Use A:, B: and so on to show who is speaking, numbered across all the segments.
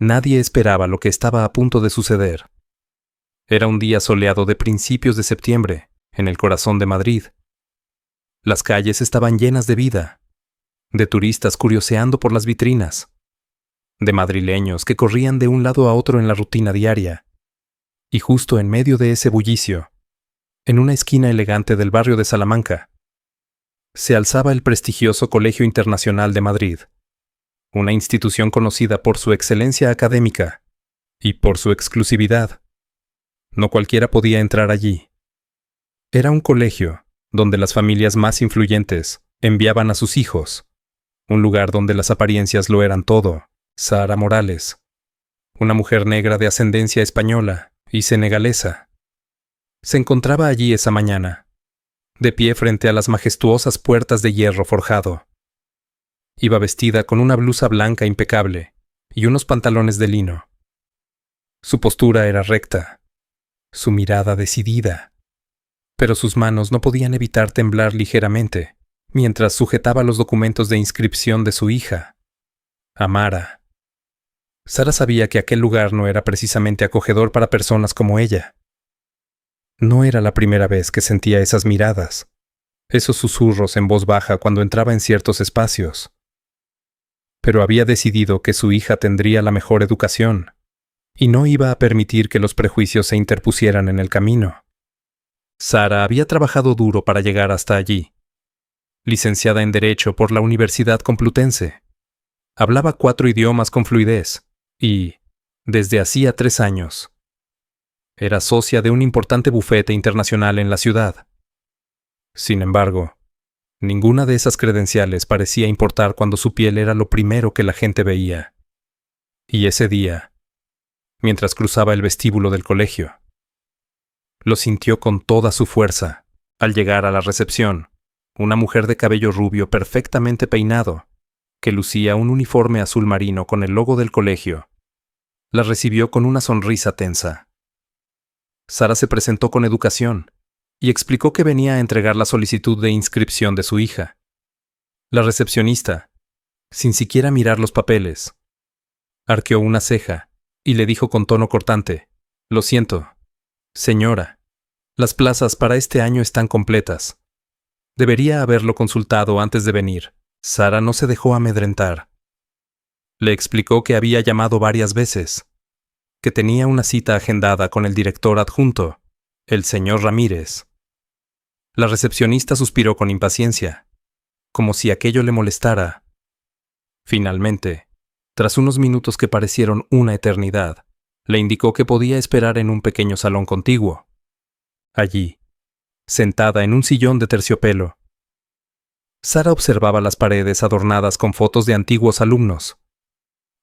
A: Nadie esperaba lo que estaba a punto de suceder. Era un día soleado de principios de septiembre, en el corazón de Madrid. Las calles estaban llenas de vida, de turistas curioseando por las vitrinas, de madrileños que corrían de un lado a otro en la rutina diaria. Y justo en medio de ese bullicio, en una esquina elegante del barrio de Salamanca, se alzaba el prestigioso Colegio Internacional de Madrid, una institución conocida por su excelencia académica y por su exclusividad. No cualquiera podía entrar allí. Era un colegio donde las familias más influyentes enviaban a sus hijos, un lugar donde las apariencias lo eran todo. Sara Morales, una mujer negra de ascendencia española y senegalesa, se encontraba allí esa mañana, de pie frente a las majestuosas puertas de hierro forjado. Iba vestida con una blusa blanca impecable y unos pantalones de lino. Su postura era recta, su mirada decidida, pero sus manos no podían evitar temblar ligeramente mientras sujetaba los documentos de inscripción de su hija, Amara. Sara sabía que aquel lugar no era precisamente acogedor para personas como ella. No era la primera vez que sentía esas miradas, esos susurros en voz baja cuando entraba en ciertos espacios. Pero había decidido que su hija tendría la mejor educación, y no iba a permitir que los prejuicios se interpusieran en el camino. Sara había trabajado duro para llegar hasta allí. Licenciada en Derecho por la Universidad Complutense, hablaba 4 idiomas con fluidez y, desde hacía 3 años, era socia de un importante bufete internacional en la ciudad. Sin embargo, ninguna de esas credenciales parecía importar cuando su piel era lo primero que la gente veía. Y ese día, mientras cruzaba el vestíbulo del colegio, lo sintió con toda su fuerza al llegar a la recepción, una mujer de cabello rubio perfectamente peinado, que lucía un uniforme azul marino con el logo del colegio. La recibió con una sonrisa tensa. Sara se presentó con educación y explicó que venía a entregar la solicitud de inscripción de su hija. La recepcionista, sin siquiera mirar los papeles, arqueó una ceja y le dijo con tono cortante: «Lo siento, señora, las plazas para este año están completas. Debería haberlo consultado antes de venir». Sara no se dejó amedrentar. Le explicó que había llamado varias veces, que tenía una cita agendada con el director adjunto, el señor Ramírez. La recepcionista suspiró con impaciencia, como si aquello le molestara. Finalmente, tras unos minutos que parecieron una eternidad, le indicó que podía esperar en un pequeño salón contiguo. Allí, sentada en un sillón de terciopelo, Sara observaba las paredes adornadas con fotos de antiguos alumnos,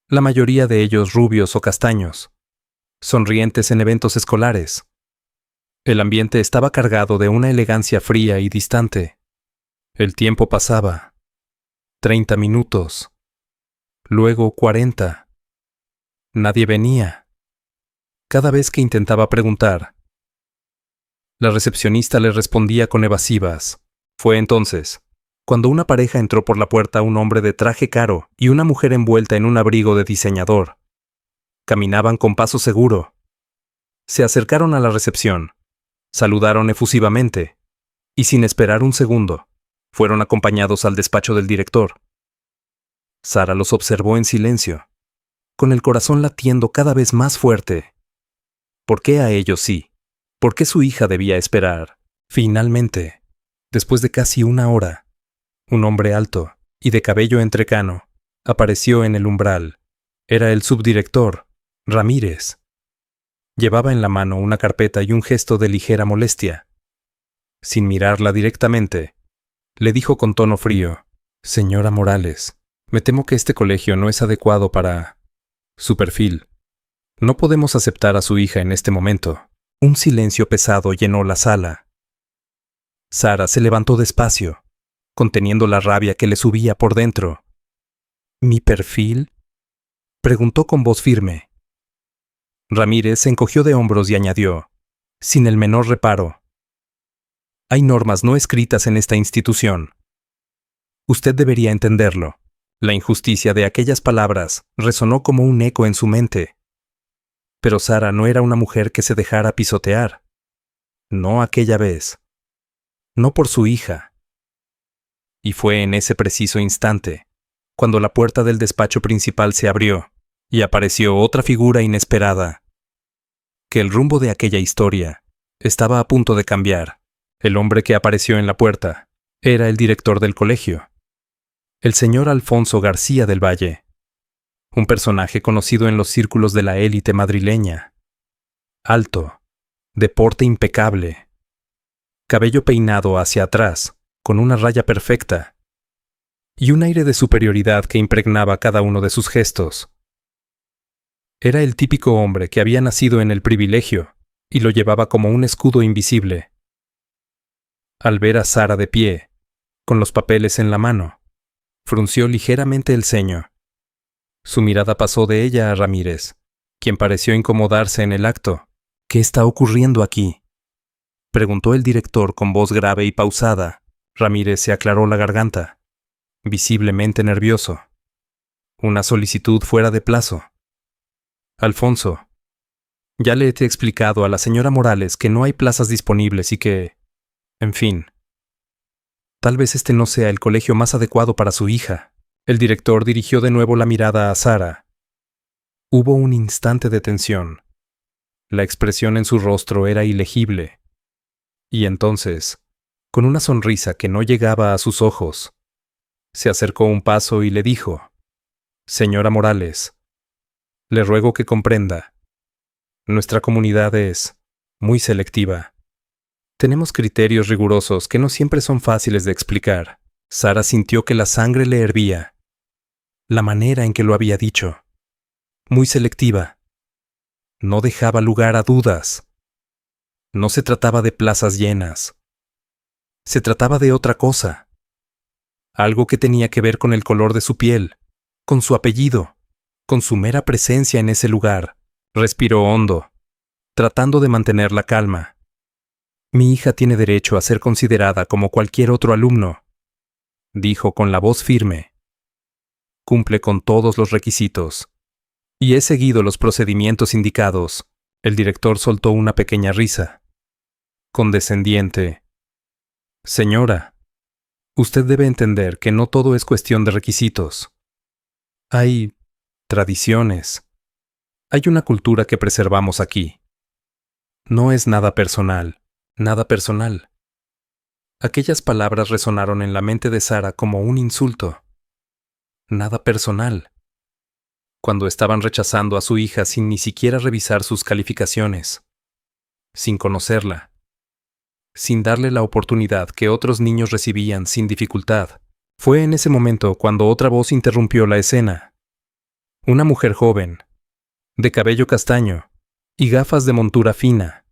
A: la mayoría de ellos rubios o castaños, sonrientes en eventos escolares. El ambiente estaba cargado de una elegancia fría y distante. El tiempo pasaba. 30 minutos. Luego 40. Nadie venía. Cada vez que intentaba preguntar, la recepcionista le respondía con evasivas. Fue entonces cuando una pareja entró por la puerta, un hombre de traje caro y una mujer envuelta en un abrigo de diseñador. Caminaban con paso seguro. Se acercaron a la recepción, saludaron efusivamente, y sin esperar un segundo, fueron acompañados al despacho del director. Sara los observó en silencio, con el corazón latiendo cada vez más fuerte. ¿Por qué a ellos sí? ¿Por qué su hija debía esperar? Finalmente, después de casi 1 hora, un hombre alto y de cabello entrecano apareció en el umbral. Era el subdirector, Ramírez. Llevaba en la mano una carpeta y un gesto de ligera molestia. Sin mirarla directamente, le dijo con tono frío: «Señora Morales, me temo que este colegio no es adecuado para su perfil. No podemos aceptar a su hija en este momento». Un silencio pesado llenó la sala. Sara se levantó despacio, conteniendo la rabia que le subía por dentro. «¿Mi perfil?», preguntó con voz firme. Ramírez se encogió de hombros y añadió, sin el menor reparo: «Hay normas no escritas en esta institución. Usted debería entenderlo. La injusticia de aquellas palabras resonó como un eco en su mente. Pero Sara no era una mujer que se dejara pisotear. No aquella vez. No por su hija. Y fue en ese preciso instante, cuando la puerta del despacho principal se abrió, y apareció otra figura inesperada, que el rumbo de aquella historia estaba a punto de cambiar. El hombre que apareció en la puerta era el director del colegio, el señor Alfonso García del Valle, un personaje conocido en los círculos de la élite madrileña. Alto, de porte impecable, cabello peinado hacia atrás, con una raya perfecta, y un aire de superioridad que impregnaba cada uno de sus gestos. Era el típico hombre que había nacido en el privilegio y lo llevaba como un escudo invisible. Al ver a Sara de pie, con los papeles en la mano, frunció ligeramente el ceño. Su mirada pasó de ella a Ramírez, quien pareció incomodarse en el acto. «¿Qué está ocurriendo aquí?», preguntó el director con voz grave y pausada. Ramírez se aclaró la garganta, visiblemente nervioso. «Una solicitud fuera de plazo. Alfonso, ya le he explicado a la señora Morales que no hay plazas disponibles y que, en fin, tal vez este no sea el colegio más adecuado para su hija». El director dirigió de nuevo la mirada a Sara. Hubo un instante de tensión. La expresión en su rostro era ilegible. Y entonces, con una sonrisa que no llegaba a sus ojos, se acercó un paso y le dijo: «Señora Morales, le ruego que comprenda. Nuestra comunidad es muy selectiva. Tenemos criterios rigurosos que no siempre son fáciles de explicar». Sara sintió que la sangre le hervía. La manera en que lo había dicho. Muy selectiva. No dejaba lugar a dudas. No se trataba de plazas llenas. Se trataba de otra cosa. Algo que tenía que ver con el color de su piel, con su apellido, con su mera presencia en ese lugar. Respiró hondo, tratando de mantener la calma. «Mi hija tiene derecho a ser considerada como cualquier otro alumno», dijo con la voz firme. «Cumple con todos los requisitos. Y he seguido los procedimientos indicados». El director soltó una pequeña risa. Condescendiente. «Señora, usted debe entender que no todo es cuestión de requisitos. Hay tradiciones. Hay una cultura que preservamos aquí. No es nada personal, nada personal». Aquellas palabras resonaron en la mente de Sara como un insulto. Nada personal. Cuando estaban rechazando a su hija sin ni siquiera revisar sus calificaciones, sin conocerla, sin darle la oportunidad que otros niños recibían sin dificultad. Fue en ese momento cuando otra voz interrumpió la escena. Una mujer joven, de cabello castaño y gafas de montura fina,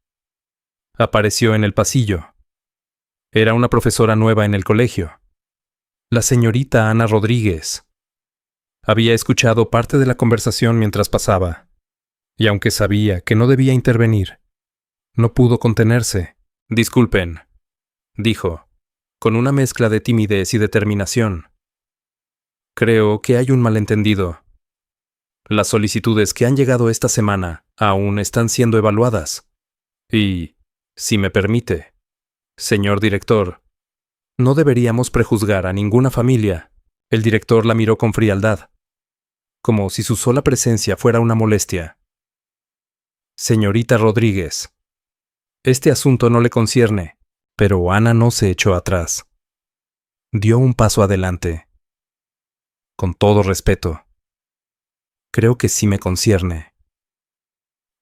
A: apareció en el pasillo. Era una profesora nueva en el colegio, la señorita Ana Rodríguez. Había escuchado parte de la conversación mientras pasaba, y aunque sabía que no debía intervenir, no pudo contenerse. «Disculpen», dijo, con una mezcla de timidez y determinación. «Creo que hay un malentendido. Las solicitudes que han llegado esta semana aún están siendo evaluadas. Y, si me permite, señor director, no deberíamos prejuzgar a ninguna familia». El director la miró con frialdad, como si su sola presencia fuera una molestia. «Señorita Rodríguez, este asunto no le concierne». Pero Ana no se echó atrás. Dio un paso adelante. «Con todo respeto, creo que sí me concierne.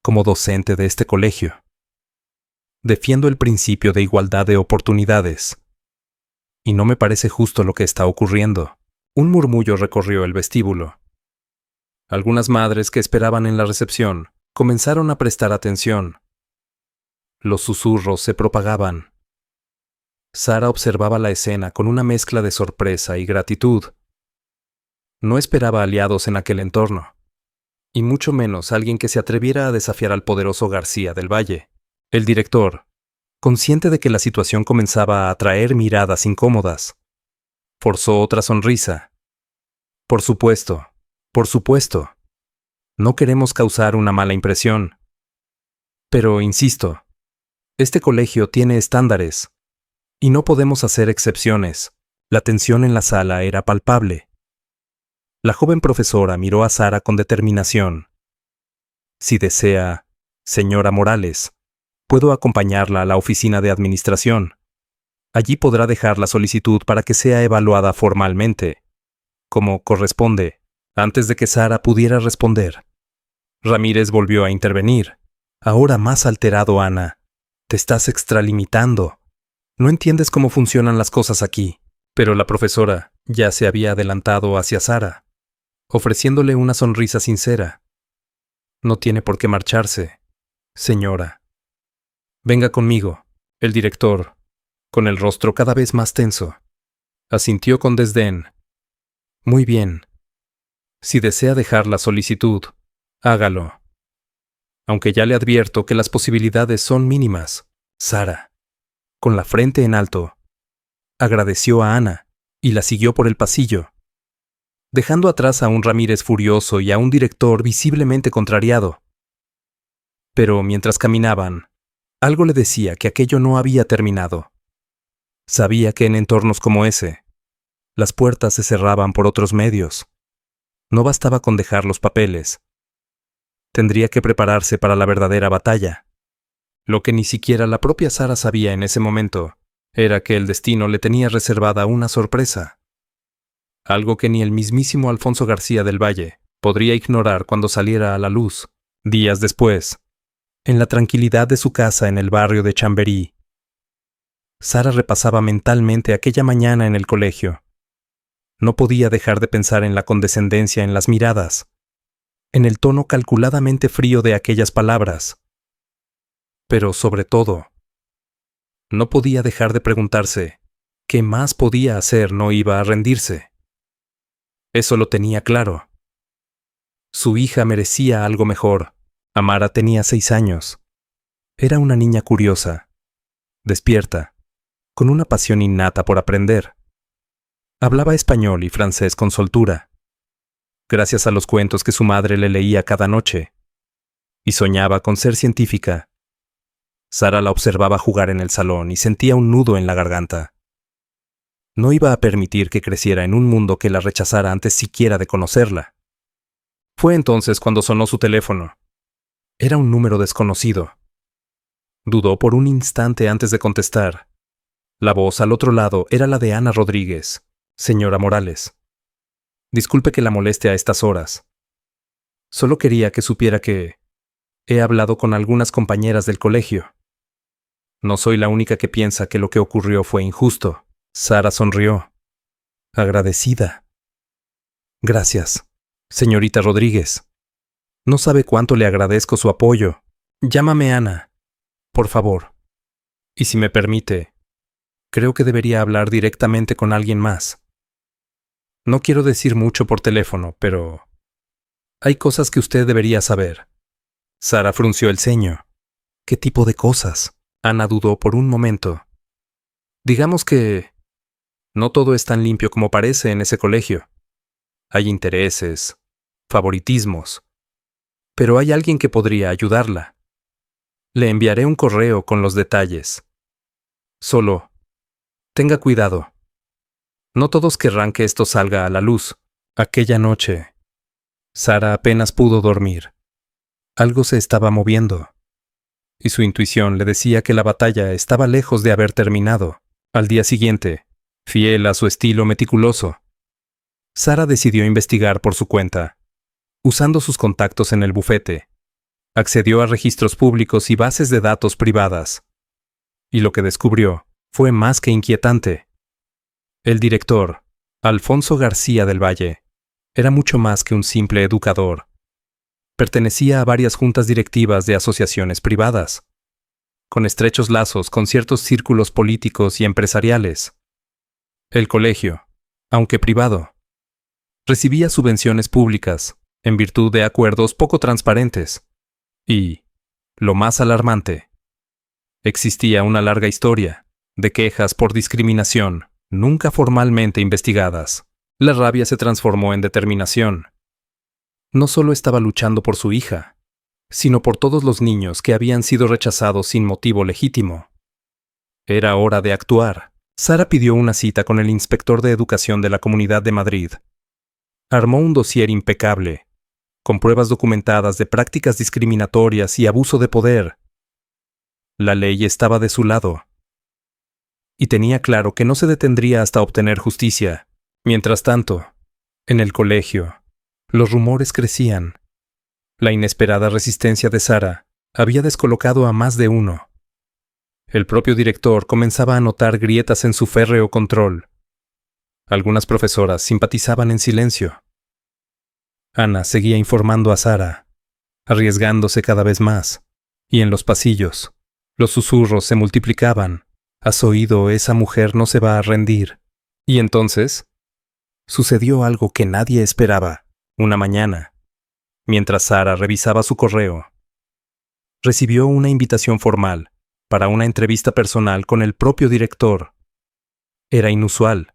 A: Como docente de este colegio, defiendo el principio de igualdad de oportunidades. Y no me parece justo lo que está ocurriendo». Un murmullo recorrió el vestíbulo. Algunas madres que esperaban en la recepción comenzaron a prestar atención. Los susurros se propagaban. Sara observaba la escena con una mezcla de sorpresa y gratitud. No esperaba aliados en aquel entorno, y mucho menos alguien que se atreviera a desafiar al poderoso García del Valle. El director, consciente de que la situación comenzaba a atraer miradas incómodas, forzó otra sonrisa. Por supuesto, por supuesto. No queremos causar una mala impresión. Pero, insisto, este colegio tiene estándares, y no podemos hacer excepciones. La tensión en la sala era palpable. La joven profesora miró a Sara con determinación. Si desea, señora Morales, puedo acompañarla a la oficina de administración. Allí podrá dejar la solicitud para que sea evaluada formalmente, como corresponde, antes de que Sara pudiera responder. Ramírez volvió a intervenir. Ahora más alterado, Ana. Te estás extralimitando. No entiendes cómo funcionan las cosas aquí. Pero la profesora ya se había adelantado hacia Sara, ofreciéndole una sonrisa sincera. No tiene por qué marcharse, señora. Venga conmigo. El director, con el rostro cada vez más tenso, asintió con desdén. Muy bien. Si desea dejar la solicitud, hágalo. Aunque ya le advierto que las posibilidades son mínimas. Sara, con la frente en alto, agradeció a Ana y la siguió por el pasillo, dejando atrás a un Ramírez furioso y a un director visiblemente contrariado. Pero mientras caminaban, algo le decía que aquello no había terminado. Sabía que en entornos como ese, las puertas se cerraban por otros medios. No bastaba con dejar los papeles. Tendría que prepararse para la verdadera batalla. Lo que ni siquiera la propia Sara sabía en ese momento era que el destino le tenía reservada una sorpresa. Algo que ni el mismísimo Alfonso García del Valle podría ignorar cuando saliera a la luz, días después, en la tranquilidad de su casa en el barrio de Chamberí. Sara repasaba mentalmente aquella mañana en el colegio. No podía dejar de pensar en la condescendencia en las miradas, en el tono calculadamente frío de aquellas palabras. Pero sobre todo, no podía dejar de preguntarse qué más podía hacer. No iba a rendirse. Eso lo tenía claro. Su hija merecía algo mejor. Amara tenía 6 años. Era una niña curiosa, despierta, con una pasión innata por aprender. Hablaba español y francés con soltura, gracias a los cuentos que su madre le leía cada noche, y soñaba con ser científica. Sara la observaba jugar en el salón y sentía un nudo en la garganta. No iba a permitir que creciera en un mundo que la rechazara antes siquiera de conocerla. Fue entonces cuando sonó su teléfono. Era un número desconocido. Dudó por un instante antes de contestar. La voz al otro lado era la de Ana Rodríguez. Señora Morales, disculpe que la moleste a estas horas. Solo quería que supiera que he hablado con algunas compañeras del colegio. No soy la única que piensa que lo que ocurrió fue injusto. Sara sonrió, agradecida. Gracias, señorita Rodríguez. No sabe cuánto le agradezco su apoyo. Llámame Ana, por favor. Y si me permite, creo que debería hablar directamente con alguien más. No quiero decir mucho por teléfono, pero hay cosas que usted debería saber. Sara frunció el ceño. ¿Qué tipo de cosas? Ana dudó por un momento. Digamos que no todo es tan limpio como parece en ese colegio. Hay intereses, favoritismos. Pero hay alguien que podría ayudarla. Le enviaré un correo con los detalles. Solo, tenga cuidado. No todos querrán que esto salga a la luz. Aquella noche, Sara apenas pudo dormir. Algo se estaba moviendo, y su intuición le decía que la batalla estaba lejos de haber terminado. Al día siguiente, fiel a su estilo meticuloso, Sara decidió investigar por su cuenta. Usando sus contactos en el bufete, accedió a registros públicos y bases de datos privadas. Y lo que descubrió fue más que inquietante. El director, Alfonso García del Valle, era mucho más que un simple educador. Pertenecía a varias juntas directivas de asociaciones privadas, con estrechos lazos con ciertos círculos políticos y empresariales. El colegio, aunque privado, recibía subvenciones públicas en virtud de acuerdos poco transparentes. Y, lo más alarmante, existía una larga historia de quejas por discriminación nunca formalmente investigadas. La rabia se transformó en determinación. No solo estaba luchando por su hija, sino por todos los niños que habían sido rechazados sin motivo legítimo. Era hora de actuar. Sara pidió una cita con el inspector de educación de la Comunidad de Madrid. Armó un dossier impecable, con pruebas documentadas de prácticas discriminatorias y abuso de poder. La ley estaba de su lado. Y tenía claro que no se detendría hasta obtener justicia. Mientras tanto, en el colegio, los rumores crecían. La inesperada resistencia de Sara había descolocado a más de uno. El propio director comenzaba a notar grietas en su férreo control. Algunas profesoras simpatizaban en silencio. Ana seguía informando a Sara, arriesgándose cada vez más, y en los pasillos, los susurros se multiplicaban. ¿Has oído? Esa mujer no se va a rendir. Y entonces, sucedió algo que nadie esperaba. Una mañana, mientras Sara revisaba su correo, recibió una invitación formal para una entrevista personal con el propio director. Era inusual.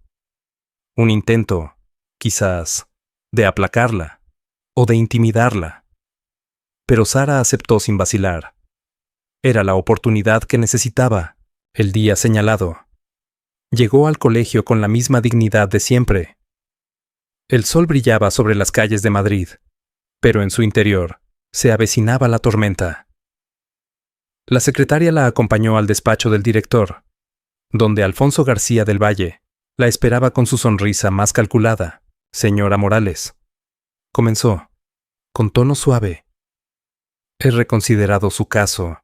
A: Un intento, quizás, de aplacarla o de intimidarla. Pero Sara aceptó sin vacilar. Era la oportunidad que necesitaba. El día señalado. Llegó al colegio con la misma dignidad de siempre. El sol brillaba sobre las calles de Madrid, pero en su interior se avecinaba la tormenta. La secretaria la acompañó al despacho del director, donde Alfonso García del Valle la esperaba con su sonrisa más calculada. Señora Morales, comenzó, con tono suave. He reconsiderado su caso,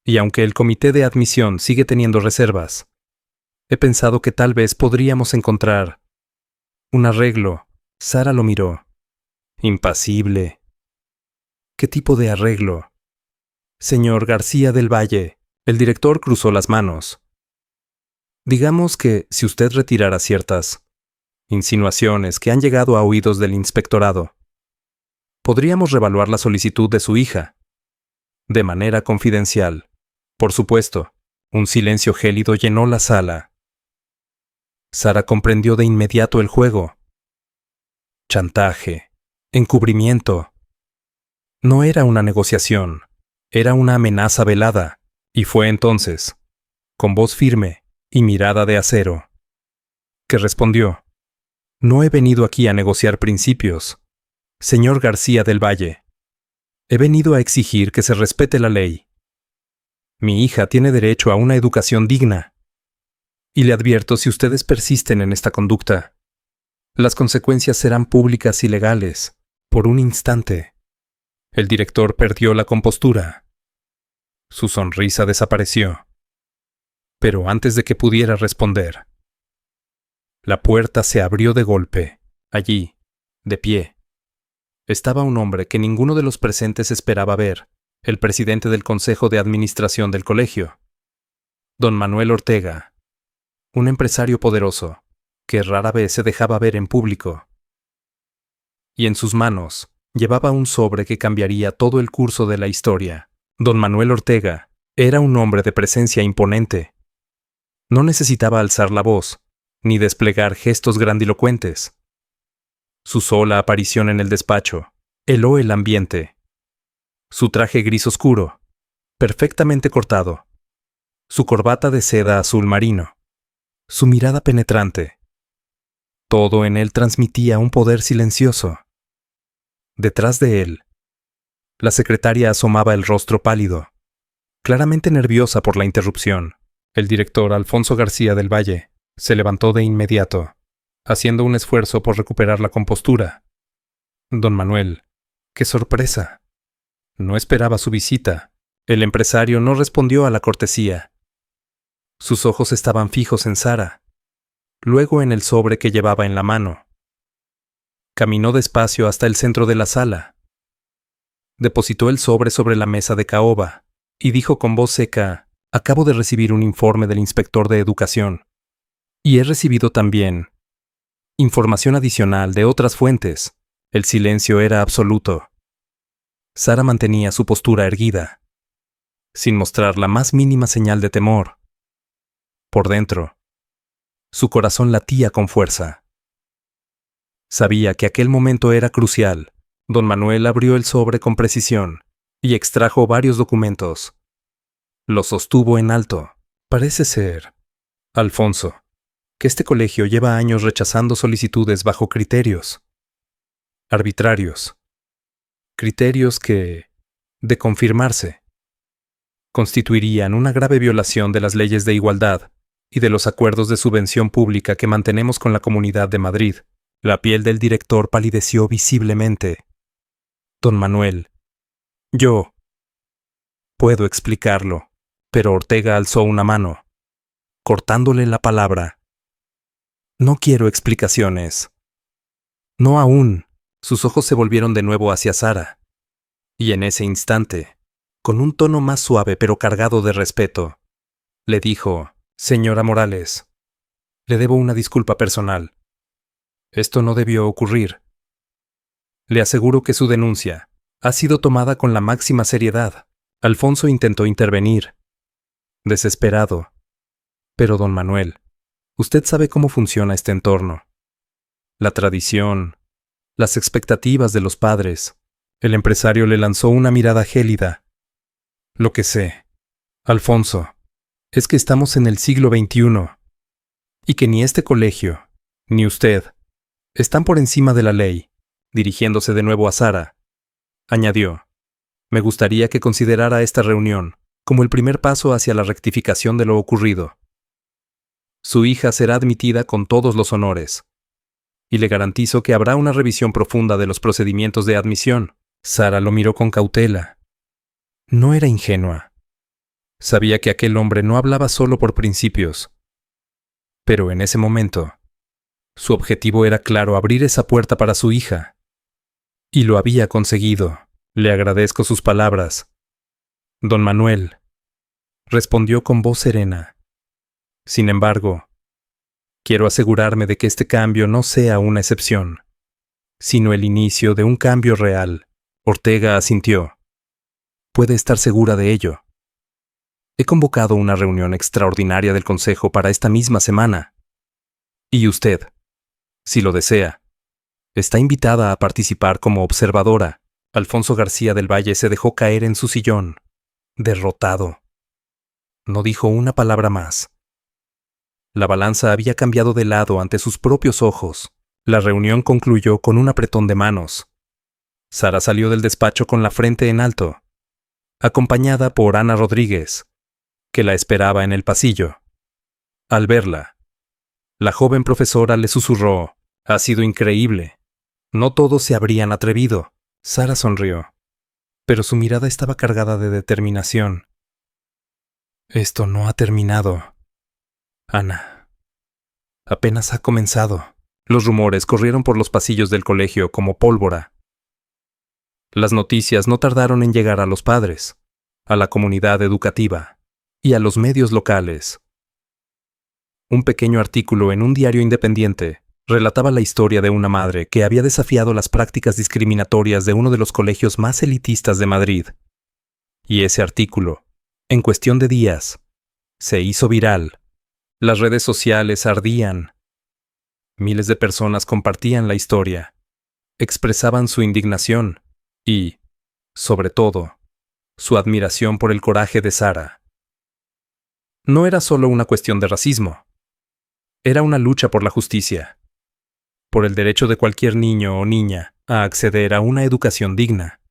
A: y aunque el comité de admisión sigue teniendo reservas, he pensado que tal vez podríamos encontrar un arreglo. Sara lo miró, impasible. ¿Qué tipo de arreglo? Señor García del Valle, el director cruzó las manos. Digamos que si usted retirara ciertas insinuaciones que han llegado a oídos del inspectorado, podríamos revaluar la solicitud de su hija. De manera confidencial. Por supuesto, un silencio gélido llenó la sala. Sara comprendió de inmediato el juego. Chantaje, encubrimiento. No era una negociación, era una amenaza velada, y fue entonces, con voz firme y mirada de acero, que respondió: No he venido aquí a negociar principios, señor García del Valle. He venido a exigir que se respete la ley. Mi hija tiene derecho a una educación digna. Y le advierto, si ustedes persisten en esta conducta, las consecuencias serán públicas y legales. Por un instante, el director perdió la compostura. Su sonrisa desapareció. Pero antes de que pudiera responder, la puerta se abrió de golpe. Allí, de pie, estaba un hombre que ninguno de los presentes esperaba ver, el presidente del Consejo de Administración del colegio, don Manuel Ortega, un empresario poderoso, que rara vez se dejaba ver en público. Y en sus manos llevaba un sobre que cambiaría todo el curso de la historia. Don Manuel Ortega era un hombre de presencia imponente. No necesitaba alzar la voz, ni desplegar gestos grandilocuentes. Su sola aparición en el despacho heló el ambiente. Su traje gris oscuro, perfectamente cortado, su corbata de seda azul marino, su mirada penetrante. Todo en él transmitía un poder silencioso. Detrás de él, la secretaria asomaba el rostro pálido, claramente nerviosa por la interrupción. El director Alfonso García del Valle se levantó de inmediato, haciendo un esfuerzo por recuperar la compostura. Don Manuel, ¡qué sorpresa! No esperaba su visita. El empresario no respondió a la cortesía. Sus ojos estaban fijos en Sara, luego en el sobre que llevaba en la mano. Caminó despacio hasta el centro de la sala. Depositó el sobre la mesa de caoba y dijo con voz seca: Acabo de recibir un informe del inspector de educación. Y he recibido también información adicional de otras fuentes. El silencio era absoluto. Sara mantenía su postura erguida, sin mostrar la más mínima señal de temor. Por dentro, su corazón latía con fuerza. Sabía que aquel momento era crucial. Don Manuel abrió el sobre con precisión y extrajo varios documentos. Los sostuvo en alto. Parece ser, Alfonso, que este colegio lleva años rechazando solicitudes bajo criterios arbitrarios. Criterios que, de confirmarse, constituirían una grave violación de las leyes de igualdad y de los acuerdos de subvención pública que mantenemos con la Comunidad de Madrid. La piel del director palideció visiblemente. Don Manuel, yo puedo explicarlo, pero Ortega alzó una mano, cortándole la palabra. No quiero explicaciones. No aún. Sus ojos se volvieron de nuevo hacia Sara. Y en ese instante, con un tono más suave pero cargado de respeto, le dijo: Señora Morales, le debo una disculpa personal. Esto no debió ocurrir. Le aseguro que su denuncia ha sido tomada con la máxima seriedad. Alfonso intentó intervenir, desesperado. Pero don Manuel, usted sabe cómo funciona este entorno. La tradición, las expectativas de los padres. El empresario le lanzó una mirada gélida. Lo que sé, Alfonso, es que estamos en el siglo XXI y que ni este colegio, ni usted, están por encima de la ley. Dirigiéndose de nuevo a Sara, añadió: me gustaría que considerara esta reunión como el primer paso hacia la rectificación de lo ocurrido. Su hija será admitida con todos los honores, y le garantizo que habrá una revisión profunda de los procedimientos de admisión. Sara lo miró con cautela. No era ingenua. Sabía que aquel hombre no hablaba solo por principios. Pero en ese momento, su objetivo era claro: abrir esa puerta para su hija. Y lo había conseguido. Le agradezco sus palabras, don Manuel, respondió con voz serena. Sin embargo, quiero asegurarme de que este cambio no sea una excepción, sino el inicio de un cambio real. Ortega asintió. Puede estar segura de ello. He convocado una reunión extraordinaria del Consejo para esta misma semana. Y usted, si lo desea, está invitada a participar como observadora. Alfonso García del Valle se dejó caer en su sillón, derrotado. No dijo una palabra más. La balanza había cambiado de lado ante sus propios ojos. La reunión concluyó con un apretón de manos. Sara salió del despacho con la frente en alto, acompañada por Ana Rodríguez, que la esperaba en el pasillo. Al verla, la joven profesora le susurró: ha sido increíble. No todos se habrían atrevido. Sara sonrió, pero su mirada estaba cargada de determinación. Esto no ha terminado, Ana. Apenas ha comenzado. Los rumores corrieron por los pasillos del colegio como pólvora. Las noticias no tardaron en llegar a los padres, a la comunidad educativa y a los medios locales. Un pequeño artículo en un diario independiente relataba la historia de una madre que había desafiado las prácticas discriminatorias de uno de los colegios más elitistas de Madrid. Y ese artículo, en cuestión de días, se hizo viral. Las redes sociales ardían. Miles de personas compartían la historia, expresaban su indignación y, sobre todo, su admiración por el coraje de Sara. No era solo una cuestión de racismo. Era una lucha por la justicia, por el derecho de cualquier niño o niña a acceder a una educación digna,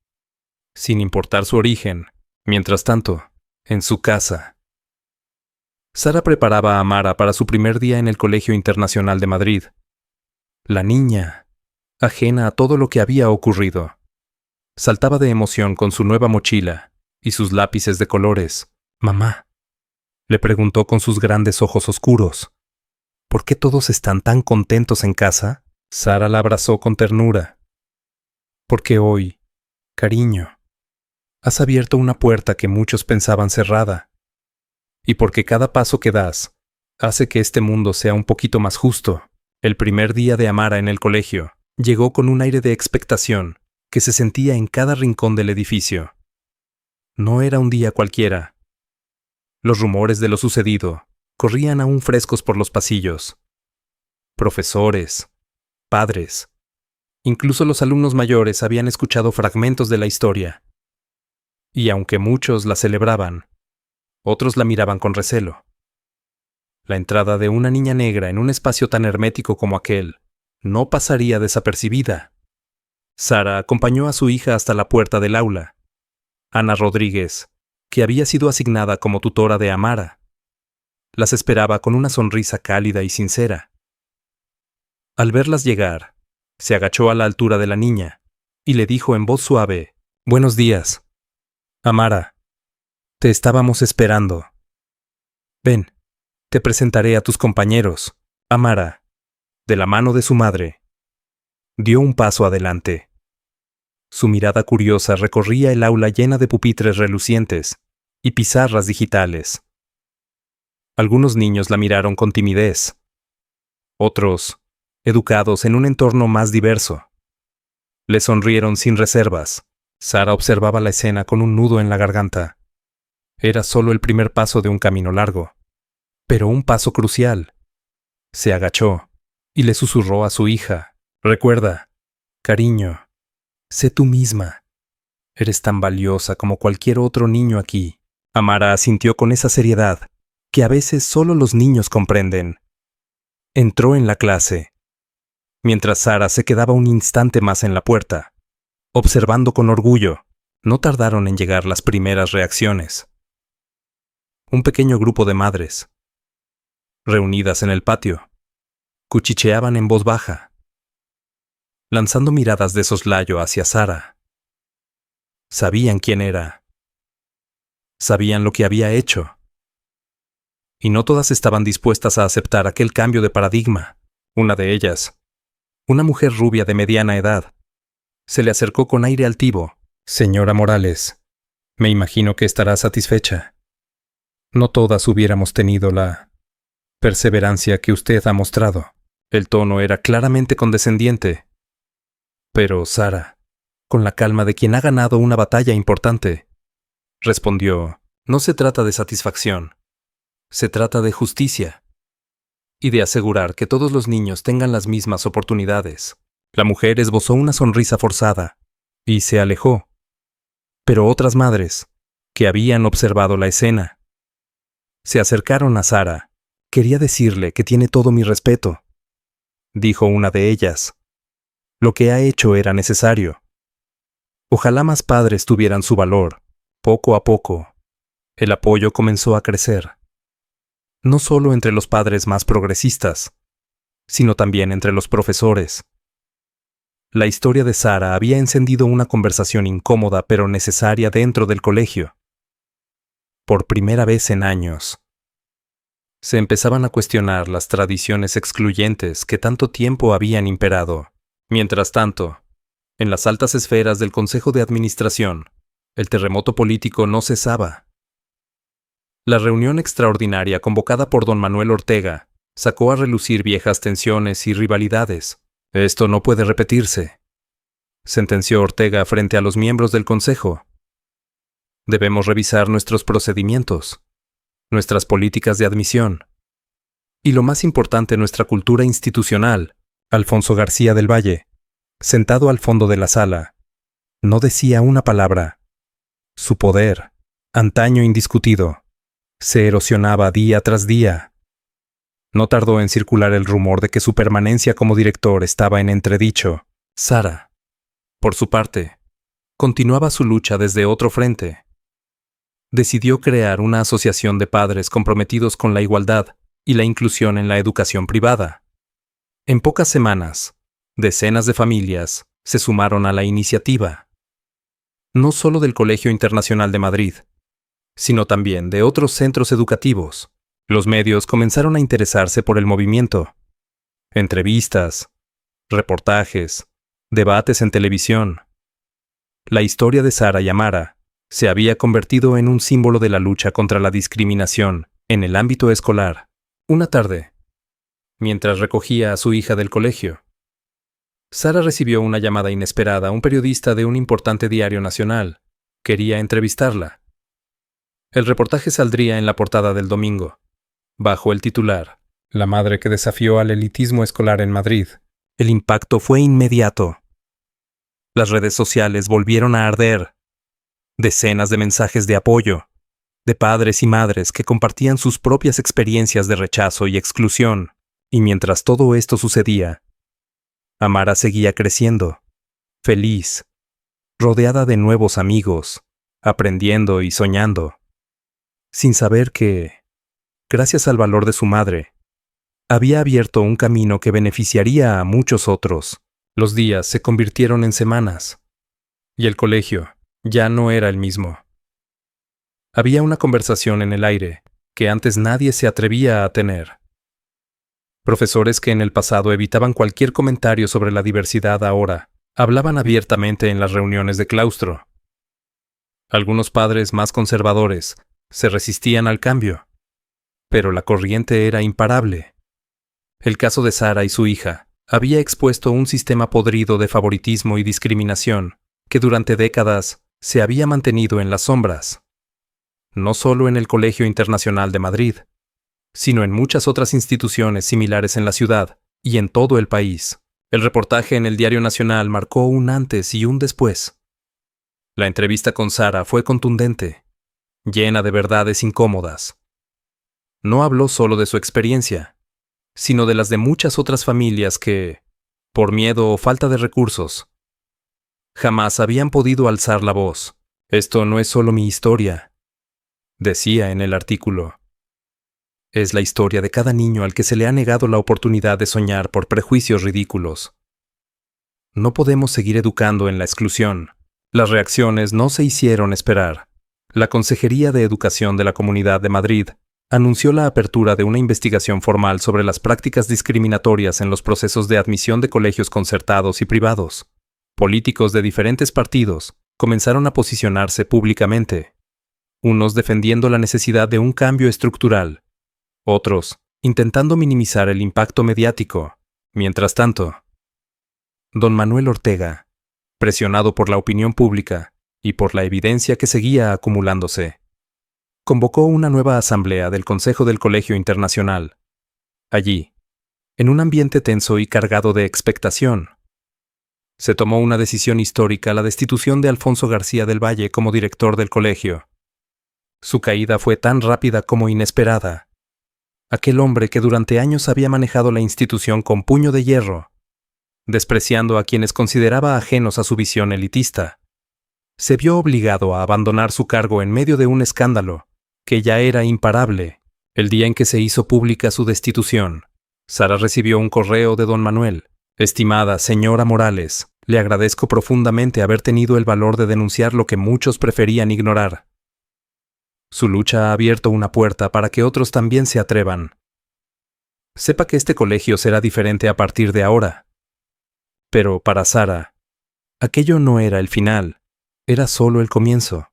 A: sin importar su origen. Mientras tanto, en su casa, Sara preparaba a Mara para su primer día en el Colegio Internacional de Madrid. La niña, ajena a todo lo que había ocurrido, saltaba de emoción con su nueva mochila y sus lápices de colores. «Mamá», le preguntó con sus grandes ojos oscuros, «¿por qué todos están tan contentos en casa?» Sara la abrazó con ternura. «Porque hoy, cariño, has abierto una puerta que muchos pensaban cerrada. Y porque cada paso que das hace que este mundo sea un poquito más justo». El primer día de Amara en el colegio llegó con un aire de expectación que se sentía en cada rincón del edificio. No era un día cualquiera. Los rumores de lo sucedido corrían aún frescos por los pasillos. Profesores, padres Incluso los alumnos mayores habían escuchado fragmentos de la historia. Y aunque muchos la celebraban, otros la miraban con recelo. La entrada de una niña negra en un espacio tan hermético como aquel no pasaría desapercibida. Sara acompañó a su hija hasta la puerta del aula. Ana Rodríguez, que había sido asignada como tutora de Amara, las esperaba con una sonrisa cálida y sincera. Al verlas llegar, se agachó a la altura de la niña y le dijo en voz suave: «Buenos días, Amara. Te estábamos esperando. Ven, te presentaré a tus compañeros». Amara, de la mano de su madre, dio un paso adelante. Su mirada curiosa recorría el aula llena de pupitres relucientes y pizarras digitales. Algunos niños la miraron con timidez. Otros, educados en un entorno más diverso, le sonrieron sin reservas. Sara observaba la escena con un nudo en la garganta. Era solo el primer paso de un camino largo, pero un paso crucial. Se agachó y le susurró a su hija: «Recuerda, cariño, sé tú misma. Eres tan valiosa como cualquier otro niño aquí». Amara asintió con esa seriedad que a veces solo los niños comprenden. Entró en la clase, mientras Sara se quedaba un instante más en la puerta, observando con orgullo. No tardaron en llegar las primeras reacciones. Un pequeño grupo de madres, reunidas en el patio, cuchicheaban en voz baja, lanzando miradas de soslayo hacia Sara. Sabían quién era. Sabían lo que había hecho. Y no todas estaban dispuestas a aceptar aquel cambio de paradigma. Una de ellas, una mujer rubia de mediana edad, se le acercó con aire altivo. «Señora Morales, me imagino que estará satisfecha. No todas hubiéramos tenido la perseverancia que usted ha mostrado». El tono era claramente condescendiente. Pero Sara, con la calma de quien ha ganado una batalla importante, respondió: «No se trata de satisfacción. Se trata de justicia y de asegurar que todos los niños tengan las mismas oportunidades». La mujer esbozó una sonrisa forzada y se alejó. Pero otras madres, que habían observado la escena, se acercaron a Sara. «Quería decirle que tiene todo mi respeto», dijo una de ellas. «Lo que ha hecho era necesario. Ojalá más padres tuvieran su valor». Poco a poco, el apoyo comenzó a crecer. No solo entre los padres más progresistas, sino también entre los profesores. La historia de Sara había encendido una conversación incómoda pero necesaria dentro del colegio. Por primera vez en años, se empezaban a cuestionar las tradiciones excluyentes que tanto tiempo habían imperado. Mientras tanto, en las altas esferas del Consejo de Administración, el terremoto político no cesaba. La reunión extraordinaria convocada por don Manuel Ortega sacó a relucir viejas tensiones y rivalidades. «Esto no puede repetirse», sentenció Ortega frente a los miembros del Consejo. «Debemos revisar nuestros procedimientos, nuestras políticas de admisión y, lo más importante, nuestra cultura institucional». Alfonso García del Valle, sentado al fondo de la sala, no decía una palabra. Su poder, antaño indiscutido, se erosionaba día tras día. No tardó en circular el rumor de que su permanencia como director estaba en entredicho. Sara, por su parte, continuaba su lucha desde otro frente. Decidió crear una asociación de padres comprometidos con la igualdad y la inclusión en la educación privada. En pocas semanas, decenas de familias se sumaron a la iniciativa. No solo del Colegio Internacional de Madrid, sino también de otros centros educativos. Los medios comenzaron a interesarse por el movimiento. Entrevistas, reportajes, debates en televisión. La historia de Sara y Amara se había convertido en un símbolo de la lucha contra la discriminación en el ámbito escolar. Una tarde, mientras recogía a su hija del colegio, Sara recibió una llamada inesperada. Un periodista de un importante diario nacional quería entrevistarla. El reportaje saldría en la portada del domingo, bajo el titular: «La madre que desafió al elitismo escolar en Madrid». El impacto fue inmediato. Las redes sociales volvieron a arder. Decenas de mensajes de apoyo, de padres y madres que compartían sus propias experiencias de rechazo y exclusión. Y mientras todo esto sucedía, Amara seguía creciendo, feliz, rodeada de nuevos amigos, aprendiendo y soñando, sin saber que, gracias al valor de su madre, había abierto un camino que beneficiaría a muchos otros. Los días se convirtieron en semanas, y el colegio ya no era el mismo. Había una conversación en el aire que antes nadie se atrevía a tener. Profesores que en el pasado evitaban cualquier comentario sobre la diversidad ahora hablaban abiertamente en las reuniones de claustro. Algunos padres más conservadores se resistían al cambio, pero la corriente era imparable. El caso de Sara y su hija había expuesto un sistema podrido de favoritismo y discriminación que durante décadas se había mantenido en las sombras, no solo en el Colegio Internacional de Madrid, sino en muchas otras instituciones similares en la ciudad y en todo el país. El reportaje en el Diario Nacional marcó un antes y un después. La entrevista con Sara fue contundente, llena de verdades incómodas. No habló solo de su experiencia, sino de las de muchas otras familias que, por miedo o falta de recursos, jamás habían podido alzar la voz. Esto no es solo mi historia, decía en el artículo. Es la historia de cada niño al que se le ha negado la oportunidad de soñar por prejuicios ridículos. No podemos seguir educando en la exclusión. Las reacciones no se hicieron esperar. La Consejería de Educación de la Comunidad de Madrid anunció la apertura de una investigación formal sobre las prácticas discriminatorias en los procesos de admisión de colegios concertados y privados. Políticos de diferentes partidos comenzaron a posicionarse públicamente, unos defendiendo la necesidad de un cambio estructural, otros intentando minimizar el impacto mediático. Mientras tanto, don Manuel Ortega, presionado por la opinión pública y por la evidencia que seguía acumulándose, convocó una nueva asamblea del Consejo del Colegio Internacional. Allí, en un ambiente tenso y cargado de expectación, se tomó una decisión histórica: la destitución de Alfonso García del Valle como director del colegio. Su caída fue tan rápida como inesperada. Aquel hombre que durante años había manejado la institución con puño de hierro, despreciando a quienes consideraba ajenos a su visión elitista, se vio obligado a abandonar su cargo en medio de un escándalo que ya era imparable. El día en que se hizo pública su destitución, Sara recibió un correo de don Manuel. Estimada señora Morales, le agradezco profundamente haber tenido el valor de denunciar lo que muchos preferían ignorar. Su lucha ha abierto una puerta para que otros también se atrevan. Sepa que este colegio será diferente a partir de ahora. Pero para Sara, aquello no era el final, era solo el comienzo.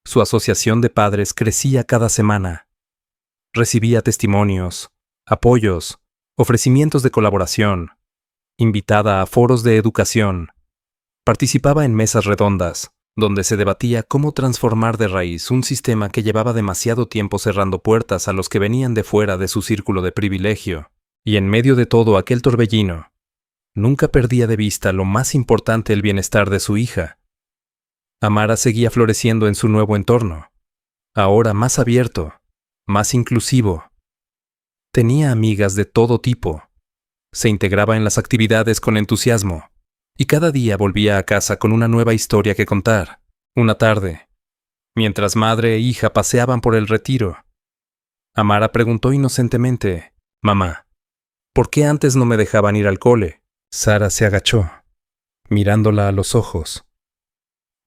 A: Su asociación de padres crecía cada semana. Recibía testimonios, apoyos, ofrecimientos de colaboración, invitada a foros de educación. Participaba en mesas redondas, donde se debatía cómo transformar de raíz un sistema que llevaba demasiado tiempo cerrando puertas a los que venían de fuera de su círculo de privilegio. Y en medio de todo aquel torbellino, nunca perdía de vista lo más importante: el bienestar de su hija. Amara seguía floreciendo en su nuevo entorno, ahora más abierto, más inclusivo. Tenía amigas de todo tipo, se integraba en las actividades con entusiasmo, y cada día volvía a casa con una nueva historia que contar. Una tarde, mientras madre e hija paseaban por el retiro, Amara preguntó inocentemente: «Mamá, ¿por qué antes no me dejaban ir al cole?». Sara se agachó, mirándola a los ojos.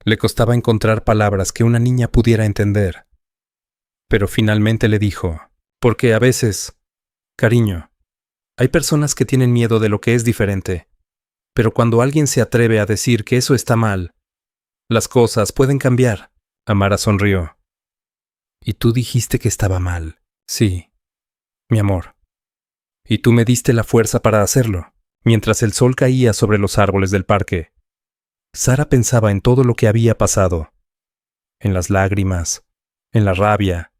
A: Le costaba encontrar palabras que una niña pudiera entender. Pero finalmente le dijo: «Porque a veces, cariño, hay personas que tienen miedo de lo que es diferente. Pero cuando alguien se atreve a decir que eso está mal, las cosas pueden cambiar». Amara sonrió. «¿Y tú dijiste que estaba mal?». «Sí, mi amor. Y tú me diste la fuerza para hacerlo». Mientras el sol caía sobre los árboles del parque, Sara pensaba en todo lo que había pasado. En las lágrimas, en la rabia,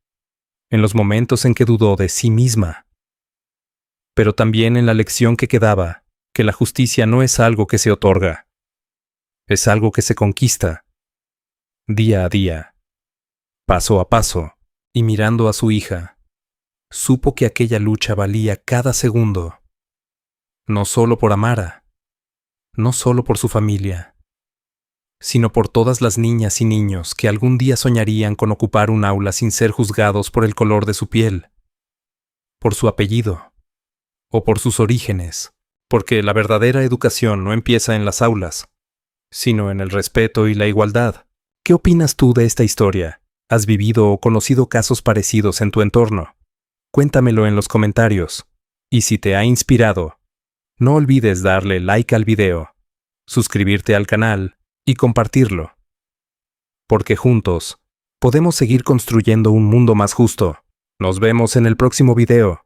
A: en los momentos en que dudó de sí misma. Pero también en la lección que quedaba: que la justicia no es algo que se otorga. Es algo que se conquista, día a día, paso a paso, y mirando a su hija, supo que aquella lucha valía cada segundo, no solo por Amara, no solo por su familia, sino por todas las niñas y niños que algún día soñarían con ocupar un aula sin ser juzgados por el color de su piel, por su apellido, o por sus orígenes, porque la verdadera educación no empieza en las aulas, sino en el respeto y la igualdad. ¿Qué opinas tú de esta historia? ¿Has vivido o conocido casos parecidos en tu entorno? Cuéntamelo en los comentarios. Y si te ha inspirado, no olvides darle like al video, suscribirte al canal y compartirlo. Porque juntos podemos seguir construyendo un mundo más justo. Nos vemos en el próximo video.